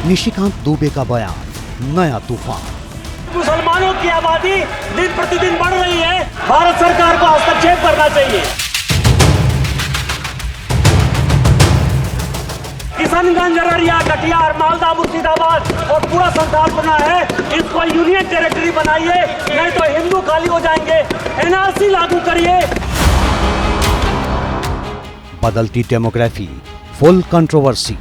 निशिकांत दुबे का बयान, नया तूफान। मुसलमानों की आबादी दिन प्रतिदिन बढ़ रही है, भारत सरकार को हस्तक्षेप करना चाहिए। किशनगंज, अररिया, कटिहार, मालदा, मुर्शिदाबाद और पूरा संथाल बना है, इसको यूनियन टेरिटरी बनाइए, नहीं तो हिंदू खाली हो जाएंगे। एनआरसी लागू करिए। बदलती डेमोग्राफी, फुल कंट्रोवर्सी।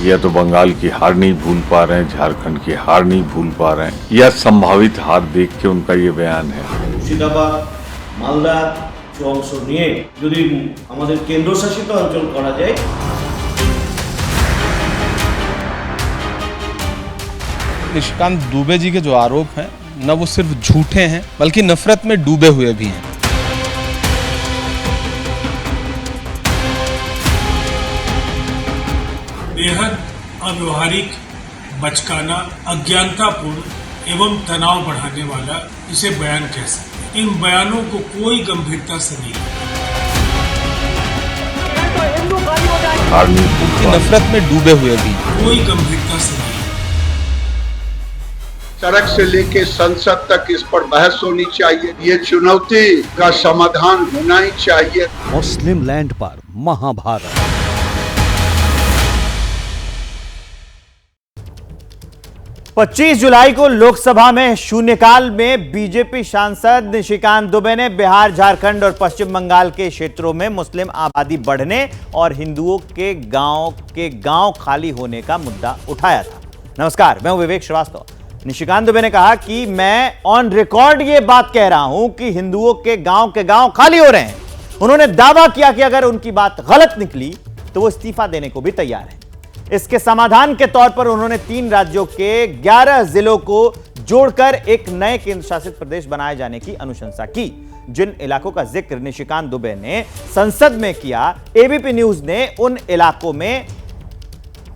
या तो बंगाल की हार नहीं भूल पा रहे हैं, झारखंड की हार नहीं भूल पा रहे हैं, या संभावित हार देख के उनका ये बयान है। मुर्शिदाबाद, मालदा অংশ নিয়ে যদি আমাদের কেন্দ্রশাসিত অঞ্চল করা যায়। निशिकांत दुबे जी के जो आरोप हैं न वो सिर्फ झूठे हैं बल्कि नफरत में डूबे हुए भी हैं। बेहद अव्यवहारिक, बचकाना, अज्ञानतापूर्ण एवं तनाव बढ़ाने वाला इसे बयान कह सकते हैं। इन बयानों को कोई गंभीरता से नहीं हार नहीं भूल पा रहे, नफरत में डूबे हुए भी हैं। कोई गंभीरता से नहीं। सड़क से लेके संसद तक इस पर बहस होनी चाहिए। ये चुनौती का समाधान होना ही चाहिए। मुस्लिम लैंड पर महाभारत। पच्चीस जुलाई को लोकसभा में शून्यकाल में बीजेपी सांसद निशिकांत दुबे ने बिहार, झारखंड और पश्चिम बंगाल के क्षेत्रों में मुस्लिम आबादी बढ़ने और हिंदुओं के गांव खाली होने का मुद्दा उठाया था। नमस्कार, मैं हूं विवेक श्रीवास्तव। निशिकांत दुबे ने कहा कि मैं ऑन रिकॉर्ड ये बात कह रहा हूं कि हिंदुओं के गांव खाली हो रहे हैं। उन्होंने दावा किया कि अगर उनकी बात गलत निकली तो वो इस्तीफा देने को भी तैयार है। इसके समाधान के तौर पर उन्होंने 3 राज्यों के 11 जिलों को जोड़कर एक नए केंद्र शासित प्रदेश बनाए जाने की अनुशंसा की। जिन इलाकों का जिक्र निशिकांत दुबे ने संसद में किया, एबीपी न्यूज ने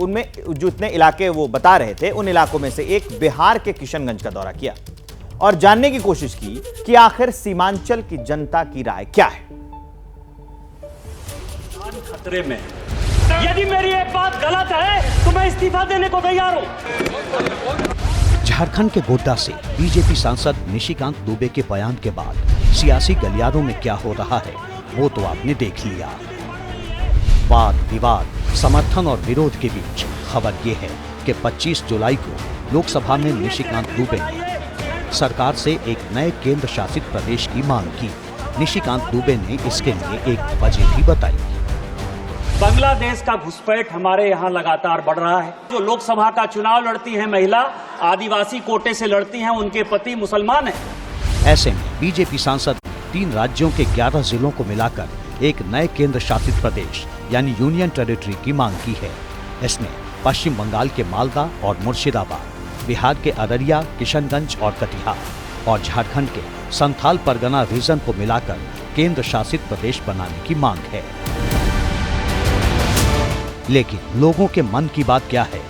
उनमें जितने इलाके वो बता रहे थे, उन इलाकों में से एक बिहार के किशनगंज का दौरा किया और जानने की कोशिश की कि आखिर सीमांचल की जनता की राय क्या है। खतरे में, यदि मेरी एक बात गलत है तो मैं इस्तीफा देने को तैयार हूं। झारखंड के गोड्डा से बीजेपी सांसद निशिकांत दुबे के बयान के बाद सियासी गलियारों में क्या हो रहा है वो तो आपने देख लिया। वाद विवाद, समर्थन और विरोध के बीच खबर ये है कि 25 जुलाई को लोकसभा में निशिकांत दुबे ने सरकार से एक नए केंद्र शासित प्रदेश की मांग की। निशिकांत दुबे ने इसके लिए एक वजह भी बताई। बांग्लादेश का घुसपैठ हमारे यहाँ लगातार बढ़ रहा है। जो लोकसभा का चुनाव लड़ती हैं महिला, आदिवासी कोटे से लड़ती हैं, उनके पति मुसलमान हैं। ऐसे में बीजेपी सांसद 3 राज्यों के 11 जिलों को मिलाकर एक नए केंद्र शासित प्रदेश यानी यूनियन टेरिटरी की मांग की है। इसमें पश्चिम बंगाल के मालदा और मुर्शिदाबाद, बिहार के अररिया, किशनगंज और कटिहार और झारखंड के संथाल परगना रीजन को मिलाकर केंद्र शासित प्रदेश बनाने की मांग है। लेकिन लोगों के मन की बात क्या है?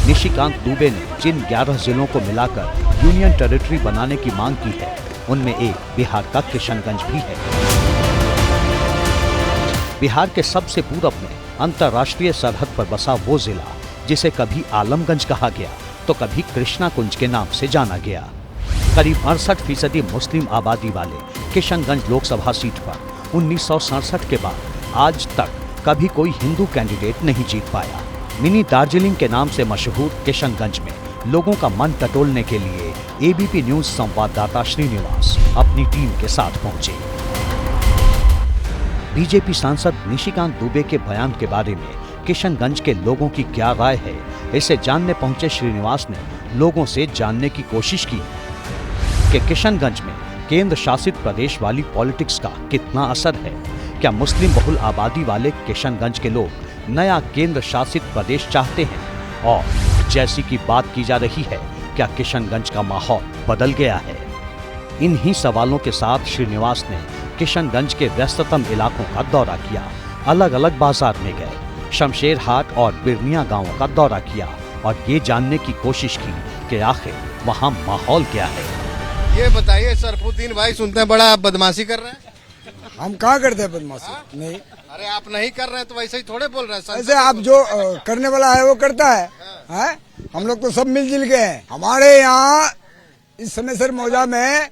निशिकांत दुबे ने जिन 11 जिलों को मिलाकर यूनियन टेरिटरी बनाने की मांग की है, उनमें एक बिहार का किशनगंज भी है। बिहार के सबसे पूरब में अंतर्राष्ट्रीय सरहद पर बसा वो जिला जिसे कभी आलमगंज कहा गया तो कभी कृष्णा कुंज के नाम से जाना गया। करीब 68% मुस्लिम आबादी वाले किशनगंज लोकसभा सीट पर 1967 के बाद आज तक कभी कोई हिंदू कैंडिडेट नहीं जीत पाया। मिनी दार्जिलिंग के नाम से मशहूर किशनगंज में लोगों का मन टटोलने के लिए एबीपी न्यूज संवाददाता श्रीनिवास अपनी टीम के साथ पहुंचे। बीजेपी सांसद निशिकांत दुबे के बयान के बारे में किशनगंज के लोगों की क्या राय है, इसे जानने पहुंचे श्रीनिवास ने लोगों से जानने की कोशिश की कि किशनगंज में केंद्र शासित प्रदेश वाली पॉलिटिक्स का कितना असर है। क्या मुस्लिम बहुल आबादी वाले किशनगंज के लोग नया केंद्र शासित प्रदेश चाहते हैं? और जैसी की बात की जा रही है, क्या किशनगंज का माहौल बदल गया है? इन्हीं सवालों के साथ श्रीनिवास ने किशनगंज के व्यस्ततम इलाकों का दौरा किया। अलग अलग बाजार में गए, शमशेर हाट और बिरनिया गांवों का दौरा किया और ये जानने की कोशिश की कि आखिर वहां माहौल क्या है। ये बताइए सरफुद्दीन भाई, सुनते हैं बड़ा आप बदमाशी कर रहे हैं। हम कहाँ करते हैं बदमाशी? नहीं। अरे आप नहीं कर रहे हैं तो वैसे ही थोड़े बोल रहे हैं। ऐसे आप जो करने वाला है वो करता है? हम लोग तो सब मिलजुल के हैं। हमारे यहाँ इस समय सर मौजा में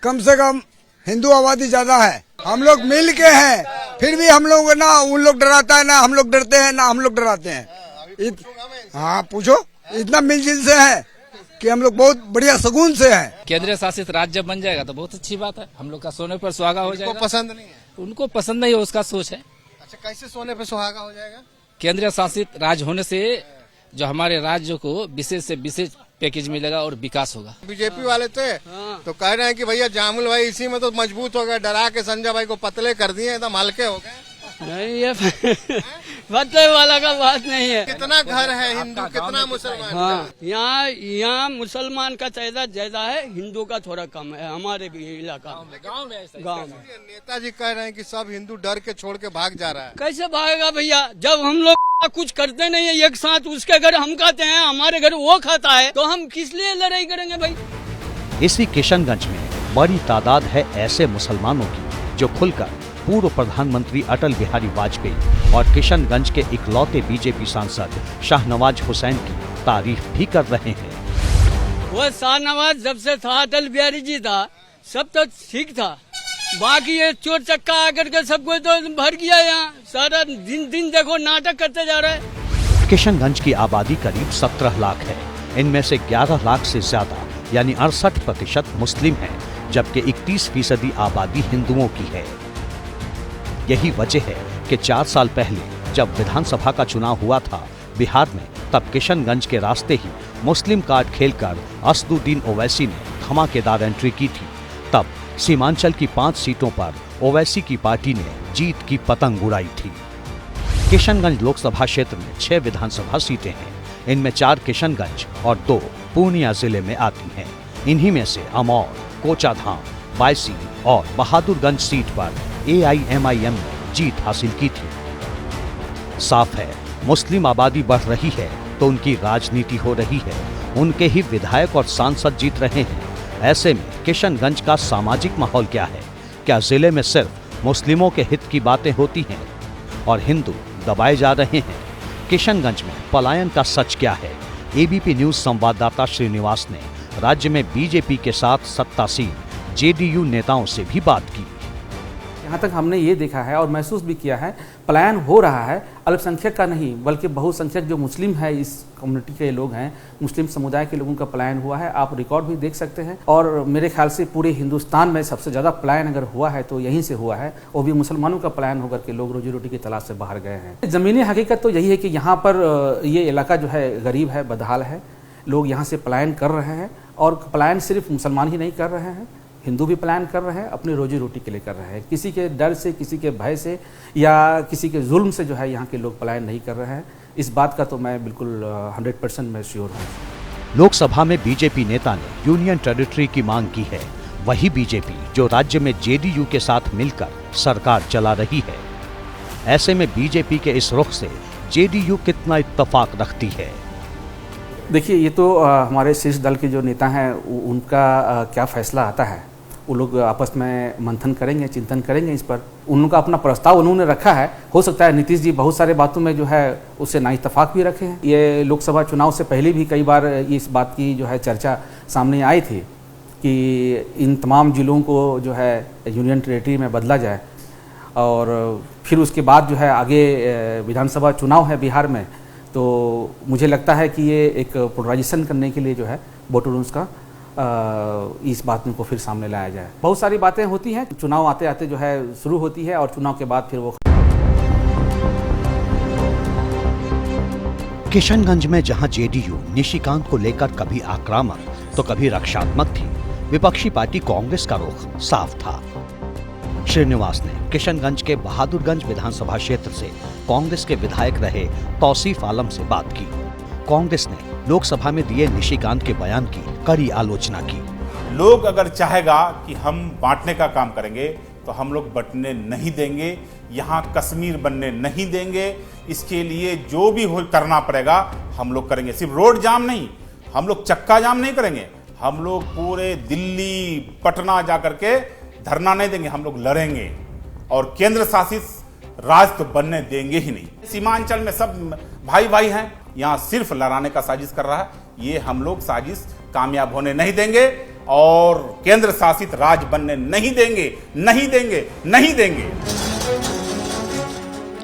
कम से कम हिंदू आबादी ज्यादा है। हम लोग मिल के हैं, फिर भी हम लोग ना उन लोग डराता है, ना हम लोग डरते हैं, ना हम लोग डराते हैं। हाँ पूछो, इतना मिलजुल से है कि हम लोग बहुत बढ़िया सुकून से हैं। केंद्रीय शासित राज्य बन जाएगा तो बहुत अच्छी बात है, हम लोग का सोने पर सुहागा हो जाएगा। उनको पसंद नहीं है? उनको पसंद नहीं है, उसका सोच है। अच्छा, कैसे सोने पे सुहागा हो जाएगा? केंद्रीय शासित राज्य होने से जो हमारे राज्य को विशेष से विशेष पैकेज मिलेगा और विकास होगा। बीजेपी वाले थे तो कह रहे हैं कि भैया जामुल भाई इसी में तो मजबूत हो गए, डरा के संजय भाई को पतले कर दिए, एकदम हल्के हो गए। नहीं, ये पतले वाला का बात नहीं है। कितना घर है हिंदू, कितना मुसलमान? हाँ, यहाँ मुसलमान का तादाद ज्यादा है, हिंदू का थोड़ा कम है हमारे इलाका में, गाँव में। नेताजी कह रहे हैं कि सब हिंदू डर के छोड़ के भाग जा रहा है। कैसे भागेगा भैया, जब हम लोग कुछ करते नहीं है एक साथ, उसके घर हम खाते हैं, हमारे घर वो खाता है, तो हम किस लिए लड़ाई करेंगे भाई? इसी किशनगंज में बड़ी तादाद है ऐसे मुसलमानों की जो खुलकर पूर्व प्रधानमंत्री अटल बिहारी वाजपेयी और किशनगंज के इकलौते बीजेपी सांसद शाहनवाज हुसैन की तारीफ भी कर रहे हैं। वो शाहनवाज जब से था, अटल बिहारी जी था, सब तो ठीक था, बाकी ये चोर चक्का आकर के सबको तो भर गया। यहाँ सारा दिन देखो नाटक करते जा रहे हैं। किशनगंज की आबादी करीब 17 लाख है। इनमें से 11 लाख से ज्यादा यानी 68% मुस्लिम हैं, जबकि 31% आबादी हिंदुओं की है। यही वजह है कि 4 साल पहले जब विधानसभा का चुनाव हुआ था बिहार में, तब किशनगंज के रास्ते ही मुस्लिम कार्ड खेलकर असदुद्दीन ओवैसी ने धमाकेदार एंट्री की थी। तब सीमांचल की 5 सीटों पर ओवैसी की पार्टी ने जीत की पतंग उड़ाई थी। किशनगंज लोकसभा क्षेत्र में 6 विधानसभा सीटें हैं। इनमें 4 किशनगंज और 2 पूर्णिया जिले में आती हैं। इन्हीं में से अमौर, कोचाधाम, बायसी और बहादुरगंज सीट पर AIMIM ने जीत हासिल की थी। साफ है, मुस्लिम आबादी बढ़ रही है तो उनकी राजनीति हो रही है, उनके ही विधायक और सांसद जीत रहे हैं। ऐसे में किशनगंज का सामाजिक माहौल क्या है? क्या जिले में सिर्फ मुस्लिमों के हित की बातें होती हैं और हिंदू दबाए जा रहे हैं? किशनगंज में पलायन का सच क्या है? ABP न्यूज संवाददाता श्रीनिवास ने राज्य में बीजेपी के साथ सत्तासीन JDU नेताओं से भी बात की। यहाँ तक हमने ये देखा है और महसूस भी किया है, पलायन हो रहा है, अल्पसंख्यक का नहीं बल्कि बहुसंख्यक जो मुस्लिम है, इस कम्युनिटी के लोग हैं, मुस्लिम समुदाय के लोगों का पलायन हुआ है। आप रिकॉर्ड भी देख सकते हैं और मेरे ख्याल से पूरे हिंदुस्तान में सबसे ज़्यादा पलायन अगर हुआ है तो यहीं से हुआ है, वो भी मुसलमानों का पलायन होकर के लोग रोजी रोटी की तलाश से बाहर गए हैं। ज़मीनी हकीकत तो यही है कि यहाँ पर ये इलाका जो है गरीब है, बदहाल है, लोग यहाँ से पलायन कर रहे हैं और पलायन सिर्फ मुसलमान ही नहीं कर रहे हैं, हिंदू भी पलायन कर रहे हैं, अपनी रोजी रोटी के लिए कर रहे हैं। किसी के डर से, किसी के भय से या किसी के जुल्म से जो है यहाँ के लोग पलायन नहीं कर रहे हैं। इस बात का तो मैं बिल्कुल 100% मैं श्योर हूँ। लोकसभा में बीजेपी नेता ने यूनियन टेरिटरी की मांग की है, वही बीजेपी जो राज्य में JDU के साथ मिलकर सरकार चला रही है। ऐसे में बीजेपी के इस रुख से JDU कितना इत्तेफाक रखती है? देखिए, ये तो हमारे शीर्ष दल के जो नेता हैं उनका क्या फैसला आता है, वो लोग आपस में मंथन करेंगे, चिंतन करेंगे इस पर। उनका अपना प्रस्ताव उन्होंने रखा है। हो सकता है नीतीश जी बहुत सारे बातों में जो है उससे ना इत्तेफाक भी रखे हैं। ये लोकसभा चुनाव से पहले भी कई बार इस बात की जो है चर्चा सामने आई थी कि इन तमाम जिलों को जो है यूनियन टेरिटरी में बदला जाए और फिर उसके बाद जो है आगे विधानसभा चुनाव है बिहार में, तो मुझे लगता है कि ये एक पोलराइजेशन करने के लिए जो है वोटर उसका इस बात को फिर सामने लाया जाए। बहुत सारी बातें होती हैं, चुनाव आते आते जो है शुरू होती है और चुनाव के बाद फिर वो। किशनगंज में जहां JDU निशिकांत को लेकर कभी आक्रामक तो कभी रक्षात्मक थी, विपक्षी पार्टी कांग्रेस का रुख साफ था। श्रीनिवास ने किशनगंज के बहादुरगंज विधानसभा क्षेत्र से कांग्रेस के विधायक रहे तौसीफ आलम से बात की। कांग्रेस ने लोकसभा में दिए निशिकांत के बयान की कड़ी आलोचना की। लोग अगर चाहेगा कि हम बांटने का काम करेंगे तो हम लोग बंटने नहीं देंगे, यहाँ कश्मीर बनने नहीं देंगे। इसके लिए जो भी हो करना पड़ेगा हम लोग करेंगे। सिर्फ रोड जाम नहीं, हम लोग चक्का जाम नहीं करेंगे, हम लोग पूरे दिल्ली, पटना जा करके धरना नहीं देंगे, हम लोग लड़ेंगे और केंद्र शासित राज्य तो बनने देंगे ही नहीं। सीमांचल में सब भाई भाई हैं, यहाँ सिर्फ लड़ाने का साजिश कर रहा है। ये हम लोग साजिश कामयाब होने नहीं देंगे और केंद्र शासित राज्य बनने नहीं देंगे, नहीं देंगे, नहीं देंगे।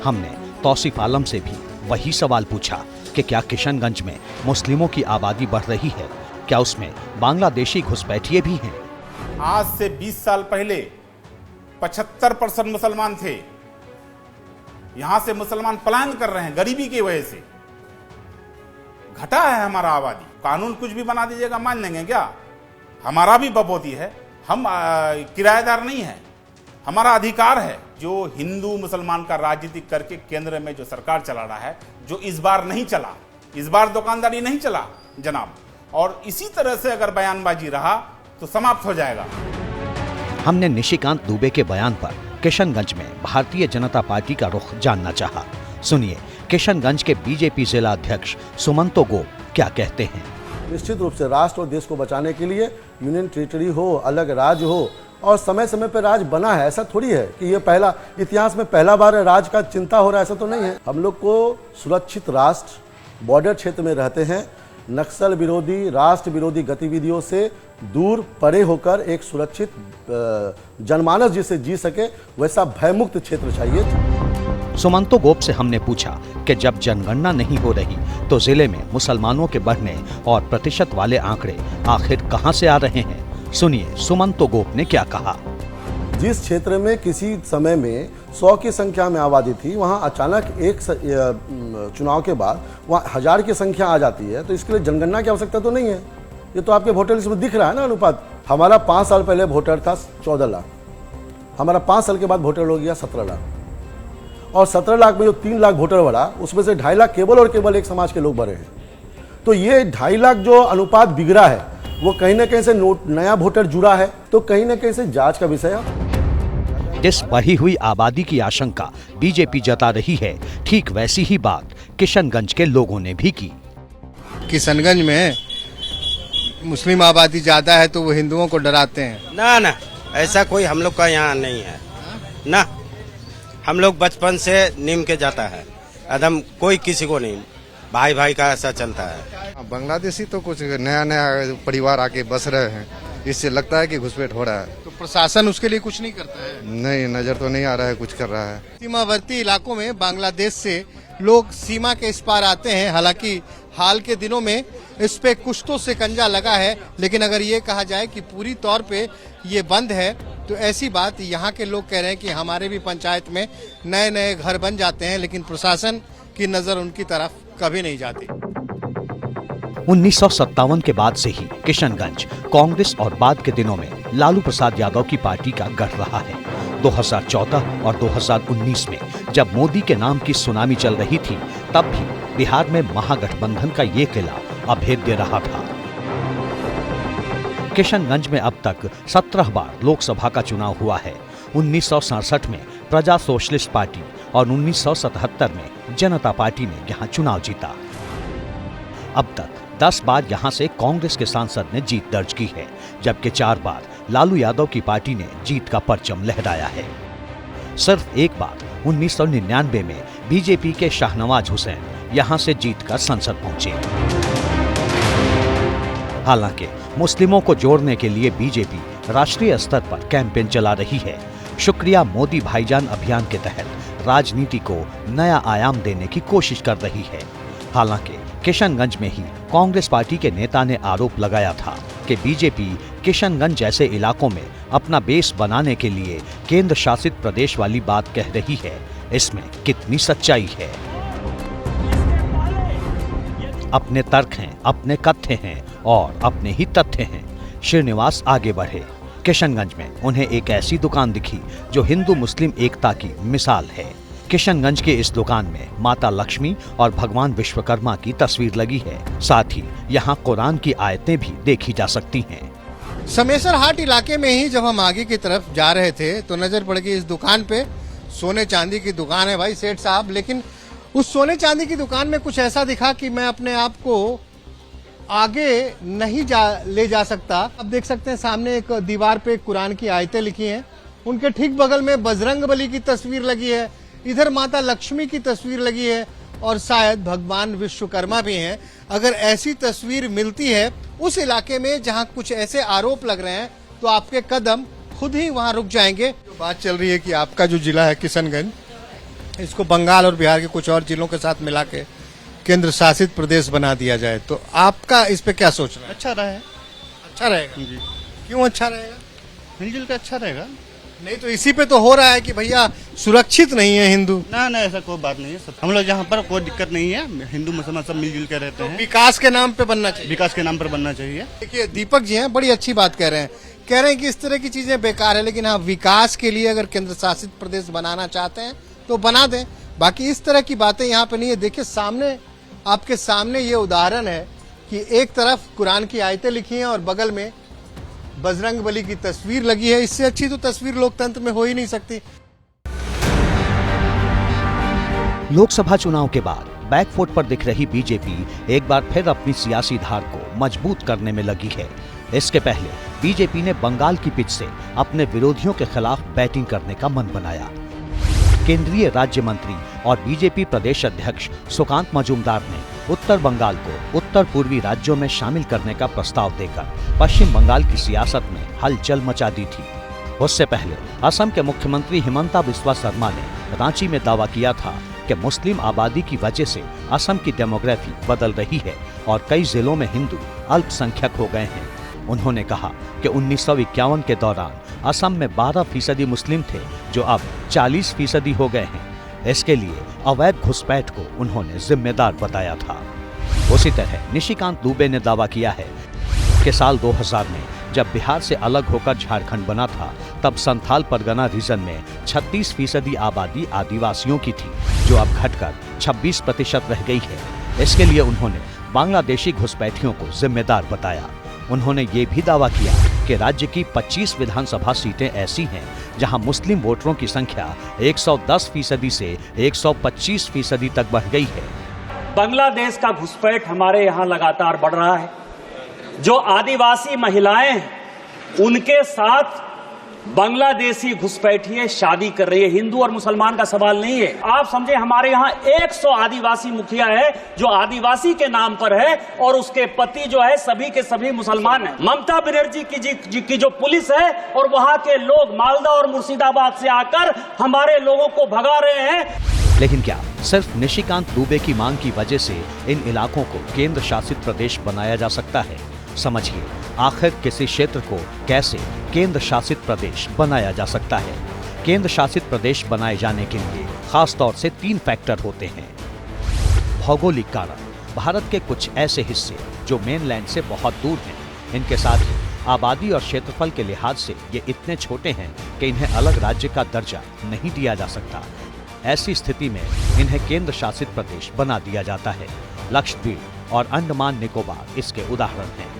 हमने तौसीफ आलम से भी वही सवाल पूछा कि क्या किशनगंज में मुस्लिमों की आबादी बढ़ रही है, क्या उसमें बांग्लादेशी घुसपैठिए भी हैं? आज से 20 साल पहले 75% मुसलमान थे। यहां से मुसलमान पलायन कर रहे हैं गरीबी की वजह से। घटा है हमारा आबादी। कानून कुछ भी बना दीजिएगा मान लेंगे क्या? हमारा भी बपोती है, हम किराएदार नहीं है, हमारा अधिकार है। जो हिंदू मुसलमान का राजनीति करके केंद्र में जो सरकार चला रहा है, जो इस बार नहीं चला, इस बार दुकानदारी नहीं चला जनाब, और इसी तरह से अगर बयानबाजी रहा तो समाप्त हो जाएगा। हमने निशिकांत दुबे के बयान पर किशनगंज में भारतीय जनता पार्टी का रुख जानना चाहा। सुनिए किशनगंज के बीजेपी जिला अध्यक्ष सुमंतो गोप क्या कहते हैं। निश्चित रूप से राष्ट्र और देश को बचाने के लिए यूनियन टेरिटरी हो, अलग राज्य हो, और समय समय पर राज बना है। ऐसा थोड़ी है कि ये पहला इतिहास में पहला बार राज का चिंता हो रहा है, ऐसा तो नहीं है। हम लोग को सुरक्षित राष्ट्र, बॉर्डर क्षेत्र में रहते हैं, नक्सल विरोधी, राष्ट्र विरोधी गतिविधियों से दूर परे होकर एक सुरक्षित जनमानस जिसे जी सके वैसा भयमुक्त क्षेत्र चाहिए। सुमंतो गोप से हमने पूछा कि जब जनगणना नहीं हो रही तो जिले में मुसलमानों के बढ़ने और प्रतिशत वाले आंकड़े आखिर कहां से आ रहे हैं। सुनिए सुमंतो गोप ने क्या कहा। जिस क्षेत्र में किसी समय में 100 की संख्या में आबादी थी, वहां अचानक एक चुनाव के बाद वहां 1000 की संख्या आ जाती है, तो इसके लिए जनगणना की आवश्यकता तो नहीं है। ये तो आपके वोटर लिस्ट में दिख रहा है ना अनुपात। हमारा 5 साल पहले वोटर था 14 लाख, हमारा 5 साल के बाद वोटर हो गया 17 लाख, और 17 लाख में जो 3 लाख वोटर बढ़ा उसमें से 2.5 लाख केवल और केवल एक समाज के लोग बढ़े हैं। तो ये 2.5 लाख जो अनुपात बिगड़ा है वो कहीं ना कहीं से नया वोटर जुड़ा है, तो कहीं ना कहीं से जांच का विषय है। जिस बढ़ी हुई आबादी की आशंका बीजेपी जता रही है, ठीक वैसी ही बात किशनगंज के लोगों ने भी की। किशनगंज में मुस्लिम आबादी ज्यादा है तो वो हिंदुओं को डराते हैं। ना ना, ऐसा कोई हम लोग का यहाँ नहीं है ना। हम लोग बचपन से निम के जाता है, एकदम कोई किसी को नहीं, भाई भाई का ऐसा चलता है। बांग्लादेशी तो कुछ नया नया परिवार आके बस रहे हैं, इससे लगता है कि घुसपैठ हो रहा है। तो प्रशासन उसके लिए कुछ नहीं करता है? नहीं, नजर तो नहीं आ रहा है कुछ कर रहा है। सीमावर्ती इलाकों में बांग्लादेश से लोग सीमा के इस पार आते हैं। हालांकि हाल के दिनों में इस पे कुछ तो शिकंजा लगा है, लेकिन अगर ये कहा जाए कि पूरी तौर पे ये बंद है तो ऐसी बात यहाँ के लोग कह रहे हैं कि हमारे भी पंचायत में नए नए घर बन जाते हैं, लेकिन प्रशासन की नजर उनकी तरफ कभी नहीं जाती। 1957 के बाद से ही किशनगंज कांग्रेस और बाद के दिनों में लालू प्रसाद यादव की पार्टी का गढ़ रहा है। 2014 और 2019 में जब मोदी के नाम की सुनामी चल रही थी, तब भी बिहार में महागठबंधन का ये किला अभेद्य रहा था। किशनगंज में अब तक 17 बार लोकसभा का चुनाव हुआ है। 1967 में प्रजा सोशलिस्ट पार्टी और 1977 में जनता पार्टी ने यहां चुनाव जीता। अब तक 10 बार यहां से कांग्रेस के सांसद ने जीत दर्ज की है, जबकि 4 बार लालू यादव की पार्टी ने जीत का परचम लहराया है। सिर्फ एक बार 1999 में बीजेपी के शाहनवाज हुसैन यहां से जीतकर संसद पहुंचे। हालांकि मुस्लिमों को जोड़ने के लिए बीजेपी राष्ट्रीय स्तर पर कैंपेन चला रही है। शुक्रिया मोदी भाईजान अभियान के तहत राजनीति को नया आयाम देने की कोशिश कर रही है। हालांकि किशनगंज में ही कांग्रेस पार्टी के नेता ने आरोप लगाया था कि बीजेपी किशनगंज जैसे इलाकों में अपना बेस बनाने के लिए केंद्र शासित प्रदेश वाली बात कह रही है। इसमें कितनी सच्चाई है? अपने तर्क हैं, अपने कथ्य हैं और अपने ही तथ्य हैं। श्रीनिवास आगे बढ़े। किशनगंज में उन्हें एक ऐसी दुकान दिखी जो हिंदू मुस्लिम एकता की मिसाल है। किशनगंज के इस दुकान में माता लक्ष्मी और भगवान विश्वकर्मा की तस्वीर लगी है। साथ ही यहाँ कुरान की आयतें भी देखी जा सकती हैं। समेसर हाट इलाके में ही जब हम आगे की तरफ जा रहे थे तो नजर पड़ गई इस दुकान पे। सोने चांदी की दुकान है भाई सेठ साहब, लेकिन उस सोने चांदी की दुकान में कुछ ऐसा दिखा कि मैं अपने आप को आगे नहीं ले जा सकता। अब देख सकते हैं सामने एक दीवार पे कुरान की आयतें लिखी हैं उनके ठीक बगल में बजरंगबली की तस्वीर लगी है, इधर माता लक्ष्मी की तस्वीर लगी है और शायद भगवान विश्वकर्मा भी हैं। अगर ऐसी तस्वीर मिलती है उस इलाके में जहां कुछ ऐसे आरोप लग रहे हैं तो आपके कदम खुद ही वहां रुक जाएंगे। जो बात चल रही है कि आपका जो जिला है किशनगंज, इसको बंगाल और बिहार के कुछ और जिलों के साथ मिला के केंद्र शासित प्रदेश बना दिया जाए, तो आपका इस पे क्या सोचना है? अच्छा रहा, अच्छा रहेगा जी। क्यों अच्छा रहेगा? मिलजुल के अच्छा रहेगा। नहीं तो इसी पे तो हो रहा है कि भैया सुरक्षित नहीं है हिंदू। ना ना, ऐसा कोई बात नहीं है। हम लोग यहाँ पर कोई दिक्कत नहीं है, हिंदू मुसलमान सब मिलजुल के रहते हैं। विकास के नाम पे बनना चाहिए। विकास के नाम पर बनना चाहिए। देखिए दीपक जी हैं, बड़ी अच्छी बात कह रहे हैं कि इस तरह की चीजें बेकार है, लेकिन हाँ विकास के लिए अगर केंद्र शासित प्रदेश बनाना चाहते हैं तो बना दें। बाकी इस तरह की बातें यहाँ पे नहीं है। देखिए सामने, आपके सामने ये उदाहरण है कि एक तरफ कुरान की आयतें लिखी हैं और बगल में बजरंगबली की तस्वीर लगी है। इससे अच्छी तो तस्वीर लोकतंत्र में हो ही नहीं सकती। लोकसभा चुनाव के बाद बैकफुट पर दिख रही बीजेपी एक बार फिर अपनी सियासी धार को मजबूत करने में लगी है। इसके पहले बीजेपी ने बंगाल की पिच से अपने विरोधियों के खिलाफ बैटिंग करने का मन बनाया। केंद्रीय राज्य मंत्री और बीजेपी प्रदेश अध्यक्ष सुकांत मजूमदार ने उत्तर बंगाल को उत्तर पूर्वी राज्यों में शामिल करने का प्रस्ताव देकर पश्चिम बंगाल की सियासत में हलचल मचा दी थी। उससे पहले असम के मुख्यमंत्री हिमंता बिस्वा शर्मा ने रांची में दावा किया था कि मुस्लिम आबादी की वजह से असम की डेमोग्राफी बदल रही है और कई जिलों में हिंदू अल्पसंख्यक हो गए हैं। उन्होंने कहा कि 1951 के दौरान असम में 12% मुस्लिम थे, जो अब 40% हो गए हैं। इसके लिए अवैध घुसपैठ को उन्होंने जिम्मेदार बताया था। उसी तरह निशिकांत दुबे ने दावा किया है कि साल 2000 में जब बिहार से अलग होकर झारखंड बना था, तब संथाल परगना रीजन में 36% आबादी आदिवासियों की थी, जो अब घटकर 26% रह गई है। इसके लिए उन्होंने बांग्लादेशी घुसपैठियों को जिम्मेदार बताया। उन्होंने ये भी दावा किया कि राज्य की 25 विधानसभा सीटें ऐसी हैं जहां मुस्लिम वोटरों की संख्या 110% से 125% तक बढ़ गई है। बांग्लादेश का घुसपैठ हमारे यहाँ लगातार बढ़ रहा है। जो आदिवासी महिलाएं हैं उनके साथ बांग्लादेशी घुसपैठिए शादी कर रही है। हिंदू और मुसलमान का सवाल नहीं है। आप समझे, हमारे यहाँ 100 आदिवासी मुखिया है जो आदिवासी के नाम पर है और उसके पति जो है सभी के सभी मुसलमान हैं। ममता बनर्जी की जो पुलिस है और वहाँ के लोग मालदा और मुर्शिदाबाद से आकर हमारे लोगों को भगा रहे हैं। लेकिन क्या सिर्फ निशिकांत दुबे की मांग की वजह से इन इलाकों को केंद्र शासित प्रदेश बनाया जा सकता है? समझिए, आखिर किसी क्षेत्र को कैसे केंद्र शासित प्रदेश बनाया जा सकता है। केंद्र शासित प्रदेश बनाए जाने के लिए खास तौर से 3 फैक्टर होते हैं। भौगोलिक कारण, भारत के कुछ ऐसे हिस्से जो मेनलैंड से बहुत दूर हैं, इनके साथ ही आबादी और क्षेत्रफल के लिहाज से ये इतने छोटे हैं कि इन्हें अलग राज्य का दर्जा नहीं दिया जा सकता। ऐसी स्थिति में इन्हें केंद्र शासित प्रदेश बना दिया जाता है। लक्षद्वीप और अंडमान निकोबार इसके उदाहरण हैं।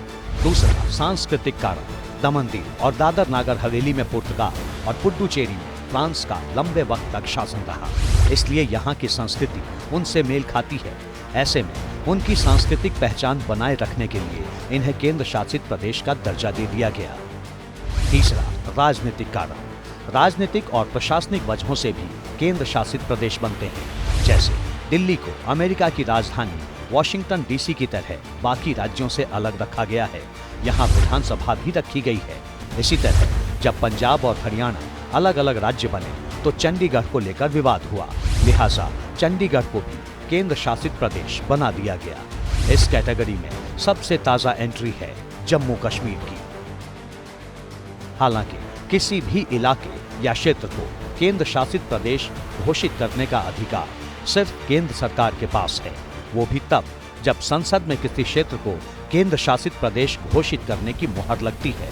दूसरा, सांस्कृतिक कारण, दमन दीव और दादर नागर हवेली में पुर्तगाल और पुडुचेरी में फ्रांस का लंबे वक्त तक शासन रहा, इसलिए यहाँ की संस्कृति उनसे मेल खाती है। ऐसे में उनकी सांस्कृतिक पहचान बनाए रखने के लिए इन्हें केंद्र शासित प्रदेश का दर्जा दे दिया गया। तीसरा, राजनीतिक कारण, राजनीतिक और प्रशासनिक वजहों से भी केंद्र शासित प्रदेश बनते हैं। जैसे दिल्ली को अमेरिका की राजधानी वॉशिंगटन डीसी की तरह बाकी राज्यों से अलग रखा गया है। यहाँ विधानसभा भी रखी गई है। इसी तरह जब पंजाब और हरियाणा अलग अलग राज्य बने तो चंडीगढ़ को लेकर विवाद हुआ, लिहाजा चंडीगढ़ को भी केंद्र शासित प्रदेश बना दिया गया। इस कैटेगरी में सबसे ताजा एंट्री है जम्मू कश्मीर की। हालांकि किसी भी इलाके या क्षेत्र को केंद्र शासित प्रदेश घोषित करने का अधिकार सिर्फ केंद्र सरकार के पास है, वो भी तब जब संसद में किसी क्षेत्र को केंद्र शासित प्रदेश घोषित करने की मुहर लगती है।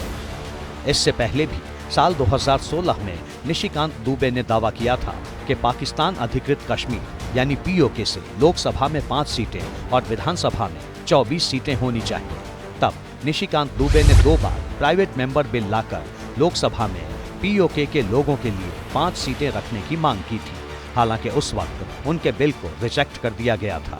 इससे पहले भी साल 2016 में निशिकांत दुबे ने दावा किया था कि पाकिस्तान अधिकृत कश्मीर यानी पीओके से लोकसभा में 5 सीटें और विधानसभा में 24 सीटें होनी चाहिए। तब निशिकांत दुबे ने 2 बार प्राइवेट मेंबर बिल लाकर लोकसभा में पीओके के लोगों के लिए 5 सीटें रखने की मांग की थी। हालांकि उस वक्त उनके बिल को रिजेक्ट कर दिया गया था।